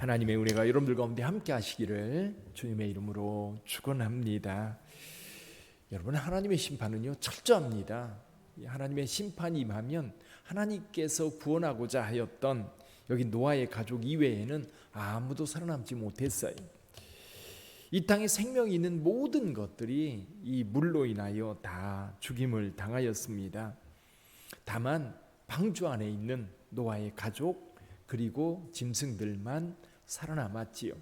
하나님의 은혜가 여러분들 가운데 함께 하시기를 주님의 이름으로 축원합니다. 여러분, 하나님의 심판은요 철저합니다. 하나님의 심판이 임하면 하나님께서 구원하고자 하였던 여기 노아의 가족 이외에는 아무도 살아남지 못했어요. 이 땅에 생명이 있는 모든 것들이 이 물로 인하여 다 죽임을 당하였습니다. 다만 방주 안에 있는 노아의 가족 그리고 짐승들만 살아남았지요.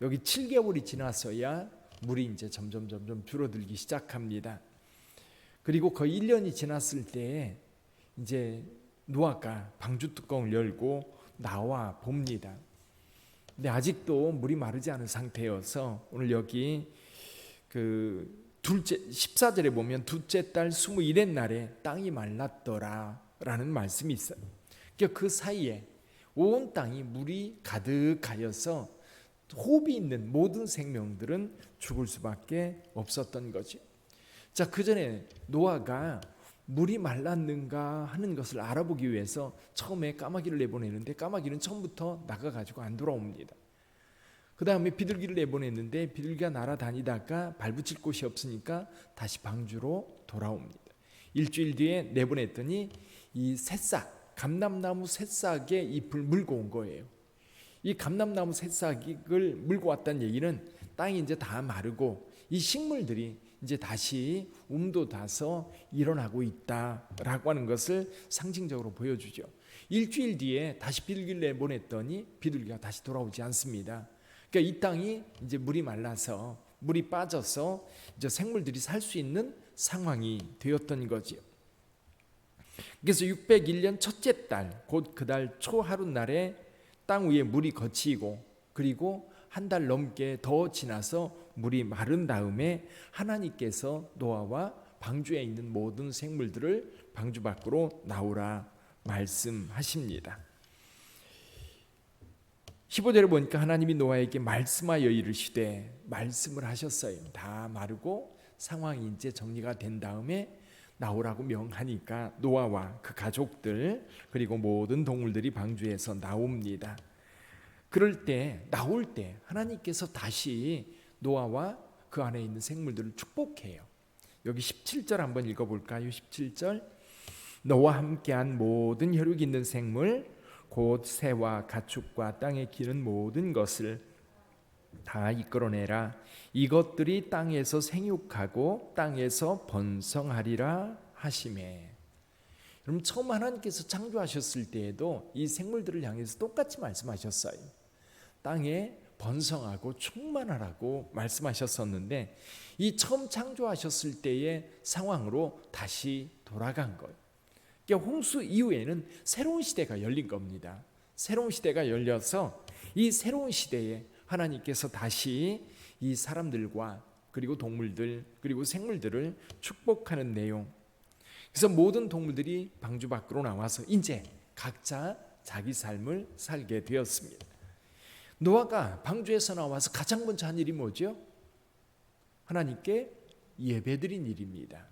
여기 7개월이 지나서야 물이 이제 점점 줄어들기 시작합니다. 그리고 거의 1년이 지났을 때에 이제 노아가 방주 뚜껑을 열고 나와 봅니다. 근데 아직도 물이 마르지 않은 상태여서 오늘 여기 둘째 14절에 보면 둘째 달 21의 날에 땅이 말랐더라 라는 말씀이 있어요. 그러니까 그 사이에 온 땅이 물이 가득하여서 호흡이 있는 모든 생명들은 죽을 수밖에 없었던 거죠. 자, 그 전에 노아가 물이 말랐는가 하는 것을 알아보기 위해서 처음에 까마귀를 내보내는데 까마귀는 처음부터 나가가지고 안 돌아옵니다. 그 다음에 비둘기를 내보냈는데 비둘기가 날아다니다가 발붙일 곳이 없으니까 다시 방주로 돌아옵니다. 일주일 뒤에 내보냈더니 이 새싹, 감람나무 새싹의 잎을 물고 온 거예요. 이 감람나무 새싹을 물고 왔다는 얘기는 땅이 이제 다 마르고 이 식물들이 이제 다시 움돋아서 일어나고 있다라고 하는 것을 상징적으로 보여주죠. 일주일 뒤에 다시 비둘기를 내보냈더니 비둘기가 다시 돌아오지 않습니다. 그러니까 이 땅이 이제 물이 말라서 물이 빠져서 이제 생물들이 살 수 있는 상황이 되었던 거지요. 그래서 601년 첫째 달, 곧 그 달 초 하룻날에 땅 위에 물이 거치고 그리고 한 달 넘게 더 지나서 물이 마른 다음에 하나님께서 노아와 방주에 있는 모든 생물들을 방주 밖으로 나오라 말씀하십니다. 15절에 보니까 하나님이 노아에게 말씀하여 이르시되, 말씀을 하셨어요. 다 마르고 상황이 이제 정리가 된 다음에 나오라고 명하니까 노아와 그 가족들 그리고 모든 동물들이 방주에서 나옵니다. 그럴 때 나올 때 하나님께서 다시 노아와 그 안에 있는 생물들을 축복해요. 여기 17절 한번 읽어볼까요? 17절, 너와 함께한 모든 혈육 있는 생물 곧 새와 가축과 땅에 기는 모든 것을 다 이끌어내라. 이것들이 땅에서 생육하고 땅에서 번성하리라 하시매. 그럼 처음 하나님께서 창조하셨을 때에도 이 생물들을 향해서 똑같이 말씀하셨어요. 땅에 번성하고 충만하라고 말씀하셨었는데 이 처음 창조하셨을 때의 상황으로 다시 돌아간 거예요. 그러니까 홍수 이후에는 새로운 시대가 열린 겁니다. 새로운 시대가 열려서 이 새로운 시대에 하나님께서 다시 이 사람들과 그리고 동물들 그리고 생물들을 축복하는 내용. 그래서 모든 동물들이 방주 밖으로 나와서 이제 각자 자기 삶을 살게 되었습니다. 노아가 방주에서 나와서 가장 먼저 한 일이 뭐죠? 하나님께 예배드린 일입니다.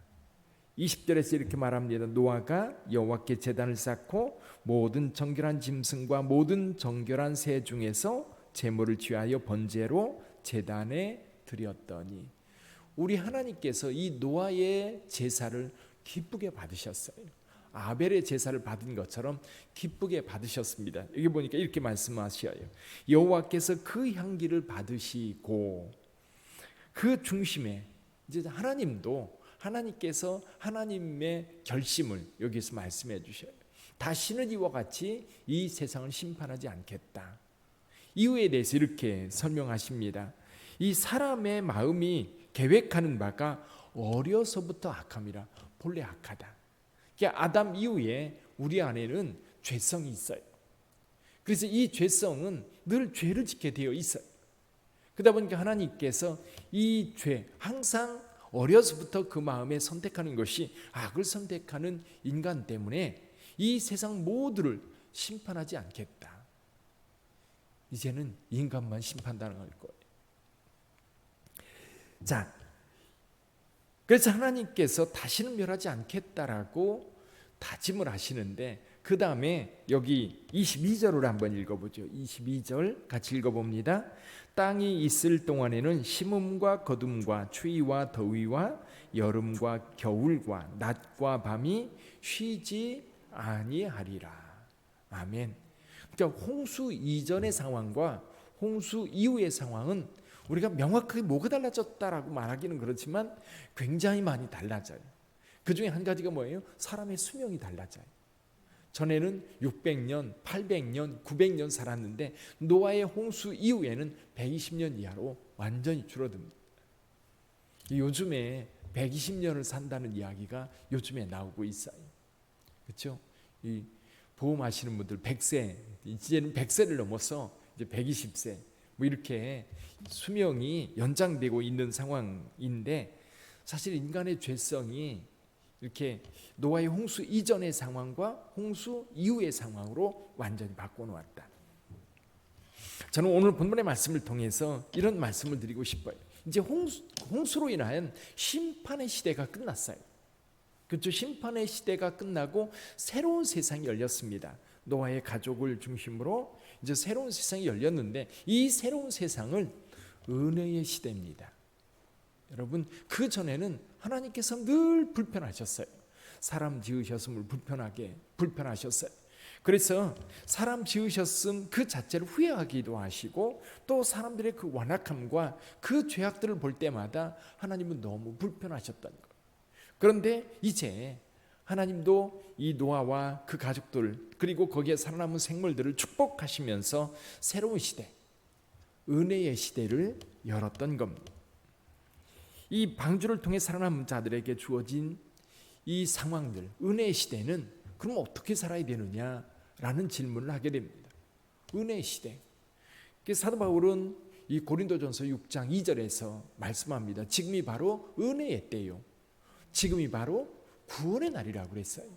20절에서 이렇게 말합니다. 노아가 여호와께 제단을 쌓고 모든 정결한 짐승과 모든 정결한 새 중에서 제물을 취하여 번제로 제단에 드렸더니, 우리 하나님께서 이 노아의 제사를 기쁘게 받으셨어요. 아벨의 제사를 받은 것처럼 기쁘게 받으셨습니다. 여기 보니까 이렇게 말씀하셔요. 여호와께서 그 향기를 받으시고, 그 중심에 이제 하나님께서 하나님의 결심을 여기서 말씀해 주셔요. 다시는 이와 같이 이 세상을 심판하지 않겠다. 이유에 대해서 이렇게 설명하십니다. 이 사람의 마음이 계획하는 바가 어려서부터 악함이라. 본래 악하다. 그러니까 아담 이후에 우리 안에는 죄성이 있어요. 그래서 이 죄성은 늘 죄를 짓게 되어 있어요. 그러다 보니까 하나님께서 이 죄, 항상 어려서부터 그 마음에 선택하는 것이 악을 선택하는 인간 때문에 이 세상 모두를 심판하지 않겠다. 이제는 인간만 심판당할 거예요. 자, 그래서 하나님께서 다시는 멸하지 않겠다라고 다짐을 하시는데 그 다음에 여기 22절을 한번 읽어보죠. 22절 같이 읽어봅니다. 땅이 있을 동안에는 심음과 거둠과 추위와 더위와 여름과 겨울과 낮과 밤이 쉬지 아니하리라. 아멘. 그러니까 홍수 이전의 상황과 홍수 이후의 상황은 우리가 명확하게 뭐가 달라졌다라고 말하기는 그렇지만 굉장히 많이 달라져요. 그 중에 한 가지가 뭐예요? 사람의 수명이 달라져요. 전에는 600년, 800년, 900년 살았는데 노아의 홍수 이후에는 120년 이하로 완전히 줄어듭니다. 요즘에 120년을 산다는 이야기가 요즘에 나오고 있어요. 그렇죠? 이 보험하시는 분들 100세, 이제는 100세를 넘어서 이제 120세 뭐 이렇게 수명이 연장되고 있는 상황인데, 사실 인간의 죄성이 이렇게 노아의 홍수 이전의 상황과 홍수 이후의 상황으로 완전히 바꿔놓았다. 저는 오늘 본문의 말씀을 통해서 이런 말씀을 드리고 싶어요. 이제 홍수로 인한 심판의 시대가 끝났어요. 그렇죠? 심판의 시대가 끝나고 새로운 세상이 열렸습니다. 노아의 가족을 중심으로 이제 새로운 세상이 열렸는데, 이 새로운 세상을 은혜의 시대입니다. 여러분, 그 전에는 하나님께서 늘 불편하셨어요. 사람 지으셨음을 불편하셨어요. 그래서 사람 지으셨음 그 자체를 후회하기도 하시고, 또 사람들의 그 완악함과 그 죄악들을 볼 때마다 하나님은 너무 불편하셨다는 거예요. 그런데 이제 하나님도 이 노아와 그 가족들, 그리고 거기에 살아남은 생물들을 축복하시면서 새로운 시대, 은혜의 시대를 열었던 겁니다. 이 방주를 통해 살아남은 자들에게 주어진 이 상황들, 은혜의 시대는 그럼 어떻게 살아야 되느냐라는 질문을 하게 됩니다. 은혜의 시대. 사도 바울은 이 고린도전서 6장 2절에서 말씀합니다. 지금이 바로 은혜의 때요, 지금이 바로 구원의 날이라고 그랬어요.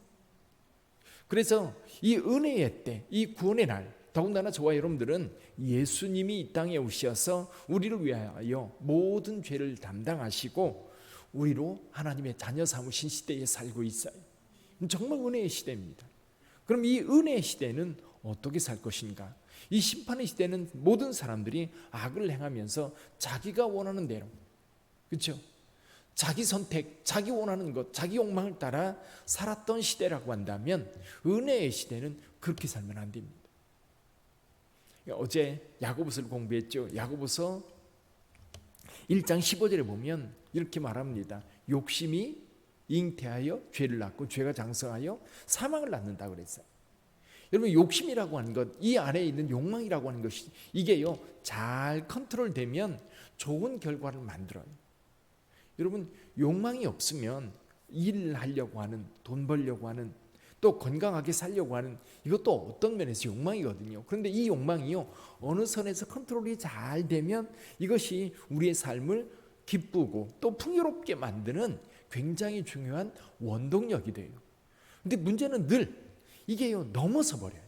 그래서 이 은혜의 때, 이 구원의 날, 더군다나 저와 여러분들은 예수님이 이 땅에 오셔서 우리를 위하여 모든 죄를 담당하시고 우리로 하나님의 자녀 삼으신 시대에 살고 있어요. 정말 은혜의 시대입니다. 그럼 이 은혜의 시대는 어떻게 살 것인가? 이 심판의 시대는 모든 사람들이 악을 행하면서 자기가 원하는 대로, 그렇죠? 자기 선택, 자기 원하는 것, 자기 욕망을 따라 살았던 시대라고 한다면, 은혜의 시대는 그렇게 살면 안 됩니다. 어제 야고보서를 공부했죠. 야고보서 1장 15절에 보면 이렇게 말합니다. 욕심이 잉태하여 죄를 낳고 죄가 장성하여 사망을 낳는다고 그랬어요. 여러분, 욕심이라고 하는 것, 이 안에 있는 욕망이라고 하는 것이, 이게요 잘 컨트롤되면 좋은 결과를 만들어요. 여러분, 욕망이 없으면 일하려고 하는, 돈 벌려고 하는, 또 건강하게 살려고 하는, 이것도 어떤 면에서 욕망이거든요. 그런데 이 욕망이요 어느 선에서 컨트롤이 잘 되면 이것이 우리의 삶을 기쁘고 또 풍요롭게 만드는 굉장히 중요한 원동력이 돼요. 근데 문제는 늘 이게요 넘어서 버려요.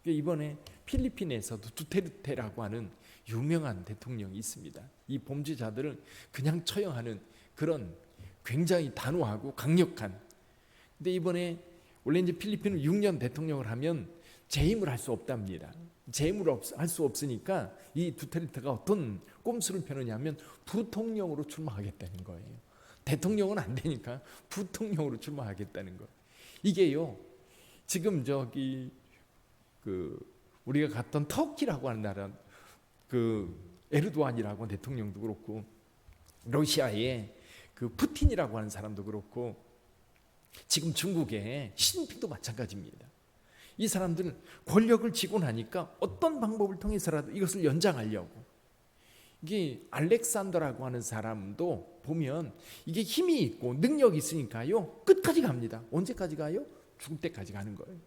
이번에 필리핀에서도 두테르테라고 하는 유명한 대통령이 있습니다. 이 범죄자들을 그냥 처형하는 그런 굉장히 단호하고 강력한. 근데 이번에 원래 이제 필리핀은 6년 대통령을 하면 재임을 할 수 없답니다. 재임을 할 수 없으니까 이 두테르테가 어떤 꼼수를 펴느냐면 부통령으로 출마하겠다는 거예요. 대통령은 안 되니까 부통령으로 출마하겠다는 거예요. 이게요 지금 저기 우리가 갔던 터키라고 하는 나라, 에르도안이라고 하는 대통령도 그렇고, 러시아의 푸틴이라고 하는 사람도 그렇고, 지금 중국의 시진핑도 마찬가지입니다. 이 사람들은 권력을 쥐고 나니까 어떤 방법을 통해서라도 이것을 연장하려고, 이게 알렉산더라고 하는 사람도 보면 이게 힘이 있고 능력이 있으니까요 끝까지 갑니다. 언제까지 가요? 죽을 때까지 가는 거예요.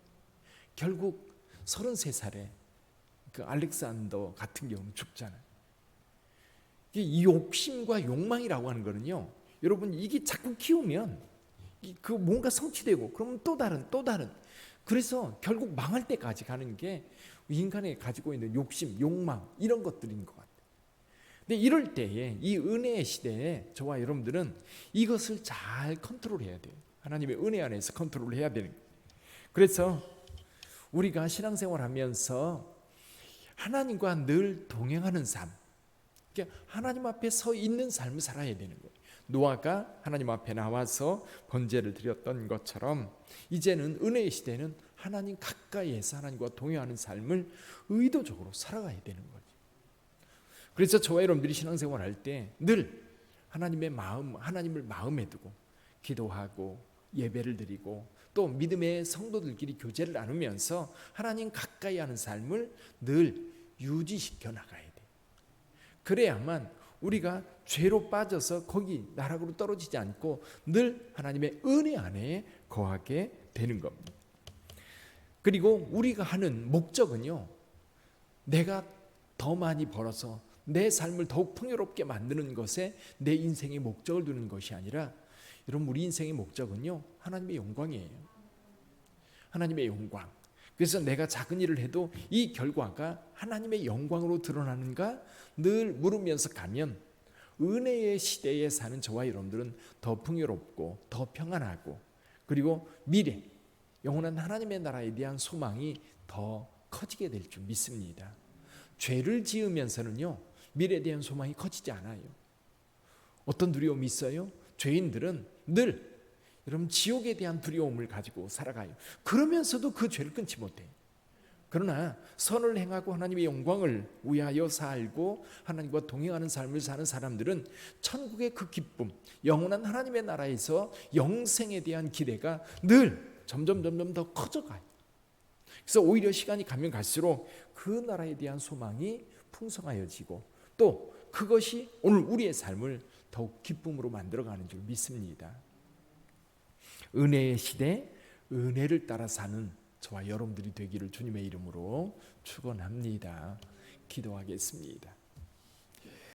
결국 33살에 알렉산더 같은 경우는 죽잖아요. 이 욕심과 욕망이라고 하는 거는요, 여러분 이게 자꾸 키우면 뭔가 성취되고 그러면 또 다른 그래서 결국 망할 때까지 가는 게 인간이 가지고 있는 욕심, 욕망 이런 것들인 것 같아요. 근데 이럴 때에 이 은혜의 시대에 저와 여러분들은 이것을 잘 컨트롤해야 돼요. 하나님의 은혜 안에서 컨트롤해야 되는 거예요. 그래서 우리가 신앙생활하면서 하나님과 늘 동행하는 삶, 그러니까 하나님 앞에 서 있는 삶을 살아야 되는 거예요. 노아가 하나님 앞에 나와서 번제를 드렸던 것처럼 이제는 은혜의 시대는 하나님 가까이에서 하나님과 동행하는 삶을 의도적으로 살아가야 되는 거죠. 그래서 저와 여러분들이 신앙생활할 때 늘 하나님의 마음, 하나님을 마음에 두고 기도하고 예배를 드리고 또 믿음의 성도들끼리 교제를 나누면서 하나님 가까이 하는 삶을 늘 유지시켜 나가야 돼. 그래야만 우리가 죄로 빠져서 거기 나락으로 떨어지지 않고 늘 하나님의 은혜 안에 거하게 되는 겁니다. 그리고 우리가 하는 목적은요, 내가 더 많이 벌어서 내 삶을 더욱 풍요롭게 만드는 것에 내 인생의 목적을 두는 것이 아니라, 여러분, 우리 인생의 목적은요, 하나님의 영광이에요. 하나님의 영광. 그래서 내가 작은 일을 해도 이 결과가 하나님의 영광으로 드러나는가 늘 물으면서 가면 은혜의 시대에 사는 저와 여러분들은 더 풍요롭고 더 평안하고, 그리고 미래 영원한 하나님의 나라에 대한 소망이 더 커지게 될 줄 믿습니다. 죄를 지으면서는요, 미래에 대한 소망이 커지지 않아요. 어떤 두려움이 있어요? 죄인들은 늘 여러분 지옥에 대한 두려움을 가지고 살아가요. 그러면서도 그 죄를 끊지 못해요. 그러나 선을 행하고 하나님의 영광을 위하여 살고 하나님과 동행하는 삶을 사는 사람들은 천국의 그 기쁨, 영원한 하나님의 나라에서 영생에 대한 기대가 늘 점점 더 커져가요. 그래서 오히려 시간이 가면 갈수록 그 나라에 대한 소망이 풍성하여지고 또 그것이 오늘 우리의 삶을 더욱 기쁨으로 만들어가는 줄 믿습니다. 은혜의 시대, 은혜를 따라 사는 저와 여러분들이 되기를 주님의 이름으로 축원합니다. 기도하겠습니다.